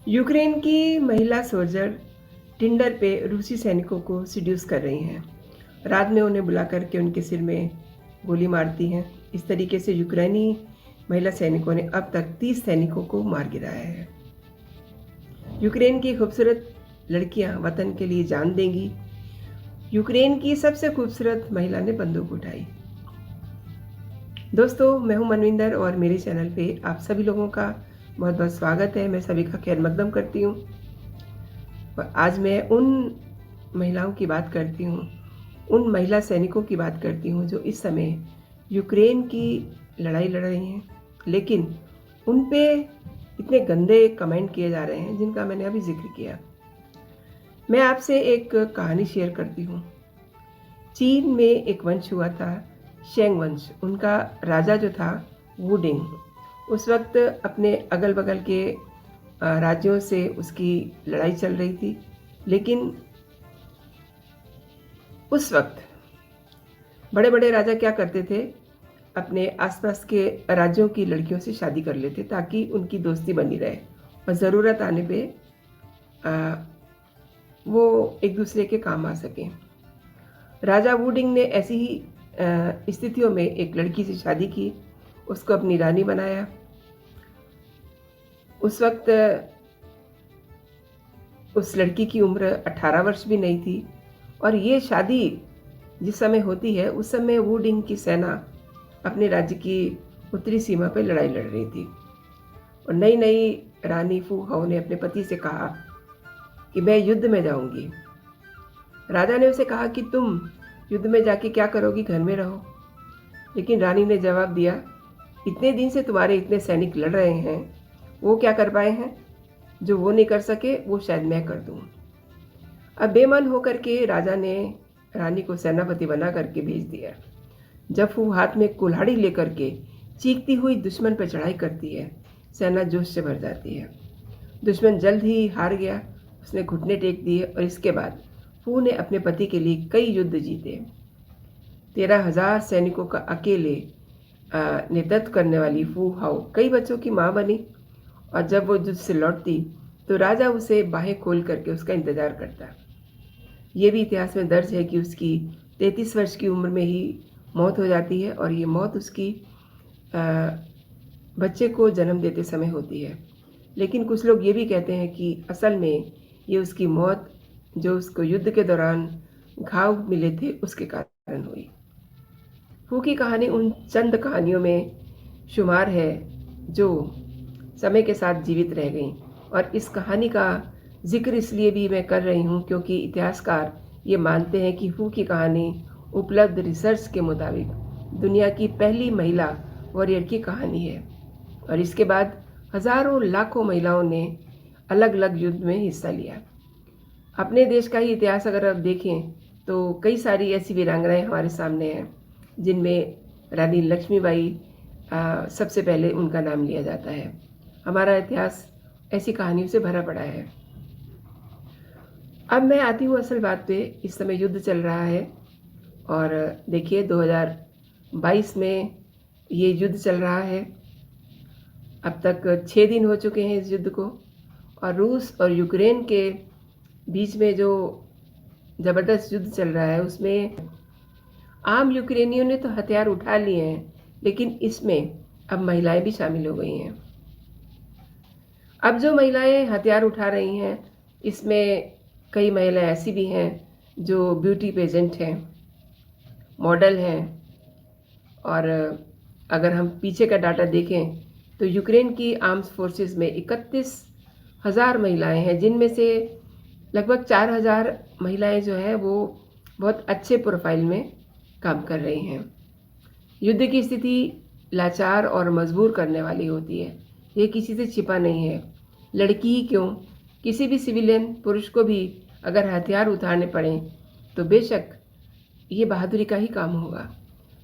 Ukraine की महिला soldier Tinder पे रूसी सैनिकों को सिड्यूस कर रही हैं। रात में उन्हें बुला करके उनके सिर में गोली मारती हैं। इस तरीके से यूक्रेनी महिला सैनिकों ने अब तक 30 सैनिकों को मार गिराया है। यूक्रेन की खूबसूरत लड़कियां वतन के लिए जान देंगी। यूक्रेन की सबसे खूबसूरत महिला ने बंदूक उठाई। दोस्तों, मैं हूं मनविंदर और मेरे चैनल पे आप सभी लोगों का बहुत बहुत स्वागत है। मैं सभी का खैर मकदम करती हूँ। और आज मैं उन महिलाओं की बात करती हूँ, उन महिला सैनिकों की बात करती हूँ जो इस समय यूक्रेन की लड़ाई लड़ रही हैं, लेकिन उन पे इतने गंदे कमेंट किए जा रहे हैं जिनका मैंने अभी जिक्र किया। मैं आपसे एक कहानी शेयर करती हूँ। चीन में एक वंश हुआ था, शेंग वंश। उनका राजा जो था वुडिंग, उस वक्त अपने अगल बगल के राज्यों से उसकी लड़ाई चल रही थी। लेकिन उस वक्त बड़े बड़े राजा क्या करते थे, अपने आसपास के राज्यों की लड़कियों से शादी कर लेते ताकि उनकी दोस्ती बनी रहे और ज़रूरत आने पे वो एक दूसरे के काम आ सकें। राजा वुडिंग ने ऐसी ही स्थितियों में एक लड़की से शादी की, उसको अपनी रानी बनाया। उस वक्त उस लड़की की उम्र 18 वर्ष भी नहीं थी और ये शादी जिस समय होती है उस समय वुडिंग की सेना अपने राज्य की उत्तरी सीमा पर लड़ाई लड़ रही थी। और नई नई रानी फू हाओ ने अपने पति से कहा कि मैं युद्ध में जाऊंगी। राजा ने उसे कहा कि तुम युद्ध में जाके क्या करोगी, घर में रहो। लेकिन रानी ने जवाब दिया, इतने दिन से तुम्हारे इतने सैनिक लड़ रहे हैं, वो क्या कर पाए हैं? जो वो नहीं कर सके वो शायद मैं कर दूं। अब बेमन होकर के राजा ने रानी को सेनापति बना करके भेज दिया। जब वो हाथ में कुल्हाड़ी लेकर के चीखती हुई दुश्मन पर चढ़ाई करती है, सेना जोश से भर जाती है। दुश्मन जल्द ही हार गया, उसने घुटने टेक दिए और इसके बाद फू ने अपने पति के लिए कई युद्ध जीते। 13,000 सैनिकों का अकेले नेतृत्व करने वाली फू हाओ कई बच्चों की माँ बनी। और जब वो युद्ध से लौटती तो राजा उसे बाहें खोल करके उसका इंतजार करता। ये भी इतिहास में दर्ज है कि उसकी 33 वर्ष की उम्र में ही मौत हो जाती है और ये मौत उसकी बच्चे को जन्म देते समय होती है। लेकिन कुछ लोग ये भी कहते हैं कि असल में ये उसकी मौत जो उसको युद्ध के दौरान घाव मिले थे उसके कारण हुई। फू की कहानी उन चंद कहानियों में शुमार है जो समय के साथ जीवित रह गईं। और इस कहानी का जिक्र इसलिए भी मैं कर रही हूँ क्योंकि इतिहासकार ये मानते हैं कि फू की कहानी उपलब्ध रिसर्च के मुताबिक दुनिया की पहली महिला वॉरियर की कहानी है। और इसके बाद हजारों लाखों महिलाओं ने अलग अलग युद्ध में हिस्सा लिया। अपने देश का ही इतिहास अगर आप देखें तो कई सारी ऐसी वीरांगनाएं हमारे सामने हैं जिनमें रानी लक्ष्मीबाई सबसे पहले उनका नाम लिया जाता है। हमारा इतिहास ऐसी कहानियों से भरा पड़ा है। अब मैं आती हूँ असल बात पे। इस समय युद्ध चल रहा है और देखिए 2022 में ये युद्ध चल रहा है। अब तक 6 दिन हो चुके हैं इस युद्ध को। और रूस और यूक्रेन के बीच में जो ज़बरदस्त युद्ध चल रहा है उसमें आम यूक्रेनियों ने तो हथियार उठा लिए हैं, लेकिन इसमें अब महिलाएं भी शामिल हो गई हैं। अब जो महिलाएं हथियार उठा रही हैं इसमें कई महिलाएं ऐसी भी हैं जो ब्यूटी पेजेंट हैं, मॉडल हैं। और अगर हम पीछे का डाटा देखें तो यूक्रेन की आर्म्स फोर्सेस में 31,000 महिलाएं हैं, जिनमें से लगभग 4,000 महिलाएं जो हैं वो बहुत अच्छे प्रोफाइल में काम कर रही हैं। युद्ध की स्थिति लाचार और मजबूर करने वाली होती है, ये किसी से छिपा नहीं है। लड़की ही क्यों, किसी भी सिविलियन पुरुष को भी अगर हथियार उठाने पड़े तो बेशक ये बहादुरी का ही काम होगा।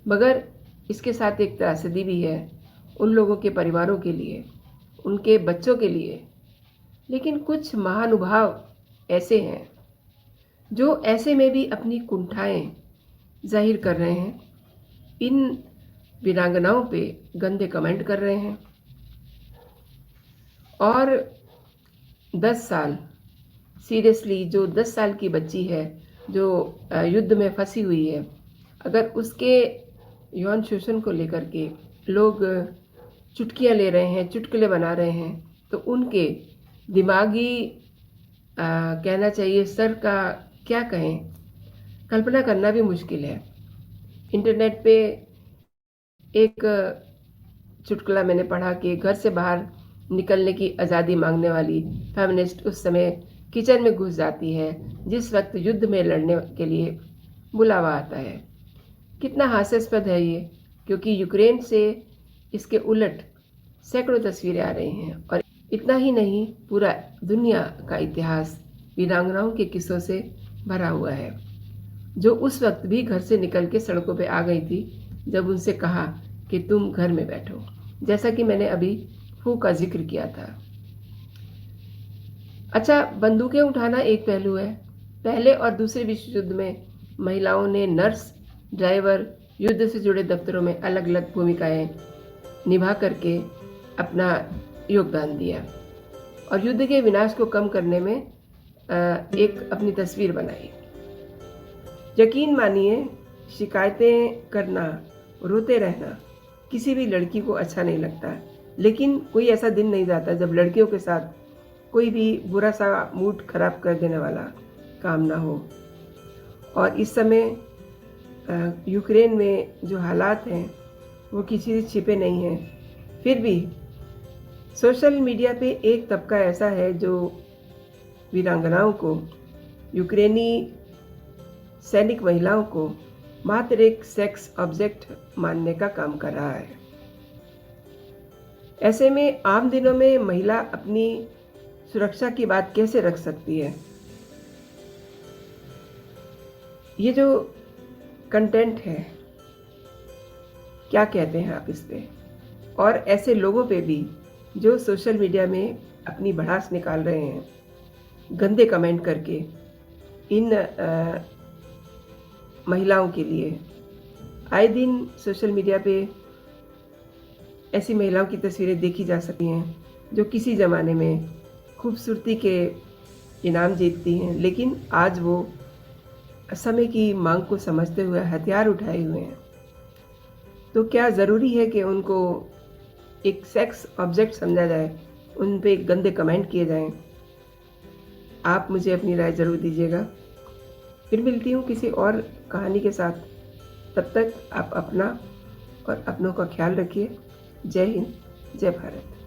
मगर इसके साथ एक त्रासदी भी है उन लोगों के परिवारों के लिए, उनके बच्चों के लिए। लेकिन कुछ महानुभाव ऐसे हैं जो ऐसे में भी अपनी कुंठाएं जाहिर कर रहे हैं, इन वीरांगनाओं पे गंदे कमेंट कर रहे हैं। और 10 साल, सीरियसली जो 10 साल की बच्ची है, जो युद्ध में फंसी हुई है, अगर उसके यौन शोषण को लेकर के लोग चुटकियाँ ले रहे हैं, चुटकुले बना रहे हैं, तो उनके दिमागी कहना चाहिए स्तर का क्या कहें, कल्पना करना भी मुश्किल है। इंटरनेट पे एक चुटकुला मैंने पढ़ा कि घर से बाहर निकलने की आज़ादी मांगने वाली फेमिनिस्ट उस समय किचन में घुस जाती है जिस वक्त युद्ध में लड़ने के लिए बुलावा आता है। कितना हास्यास्पद है ये, क्योंकि यूक्रेन से इसके उलट सैकड़ों तस्वीरें आ रही हैं। और इतना ही नहीं, पूरा दुनिया का इतिहास वीरांगनाओं के किस्सों से भरा हुआ है, जो उस वक्त भी घर से निकल के सड़कों पे आ गई थी जब उनसे कहा कि तुम घर में बैठो, जैसा कि मैंने अभी हू का जिक्र किया था। अच्छा, बंदूकें उठाना एक पहलू है। पहले और दूसरे विश्व युद्ध में महिलाओं ने नर्स, ड्राइवर, युद्ध से जुड़े दफ्तरों में अलग अलग भूमिकाएं निभा करके अपना योगदान दिया और युद्ध के विनाश को कम करने में एक अपनी तस्वीर बनाई। यकीन मानिए, शिकायतें करना, रोते रहना किसी भी लड़की को अच्छा नहीं लगता, लेकिन कोई ऐसा दिन नहीं जाता जब लड़कियों के साथ कोई भी बुरा सा मूड खराब कर देने वाला काम ना हो। और इस समय यूक्रेन में जो हालात हैं वो किसी से छिपे नहीं हैं। फिर भी सोशल मीडिया पे एक तबका ऐसा है जो वीरांगनाओं को, यूक्रेनी सैनिक महिलाओं को मात्र एक सेक्स ऑब्जेक्ट मानने का काम कर रहा है। ऐसे में आम दिनों में महिला अपनी सुरक्षा की बात कैसे रख सकती है? ये जो कंटेंट है, क्या कहते हैं आप इस पे? और ऐसे लोगों पे भी जो सोशल मीडिया में अपनी भड़ास निकाल रहे हैं, गंदे कमेंट करके इन महिलाओं के लिए। आए दिन सोशल मीडिया पे ऐसी महिलाओं की तस्वीरें देखी जा सकती हैं जो किसी ज़माने में खूबसूरती के इनाम जीतती हैं, लेकिन आज वो समय की मांग को समझते हुए हथियार उठाए हुए हैं। तो क्या ज़रूरी है कि उनको एक सेक्स ऑब्जेक्ट समझा जाए, उन पे गंदे कमेंट किए जाएं? आप मुझे अपनी राय ज़रूर दीजिएगा। फिर मिलती हूँ किसी और कहानी के साथ। तब तक आप अपना और अपनों का ख्याल रखिए। जय हिंद, जय भारत।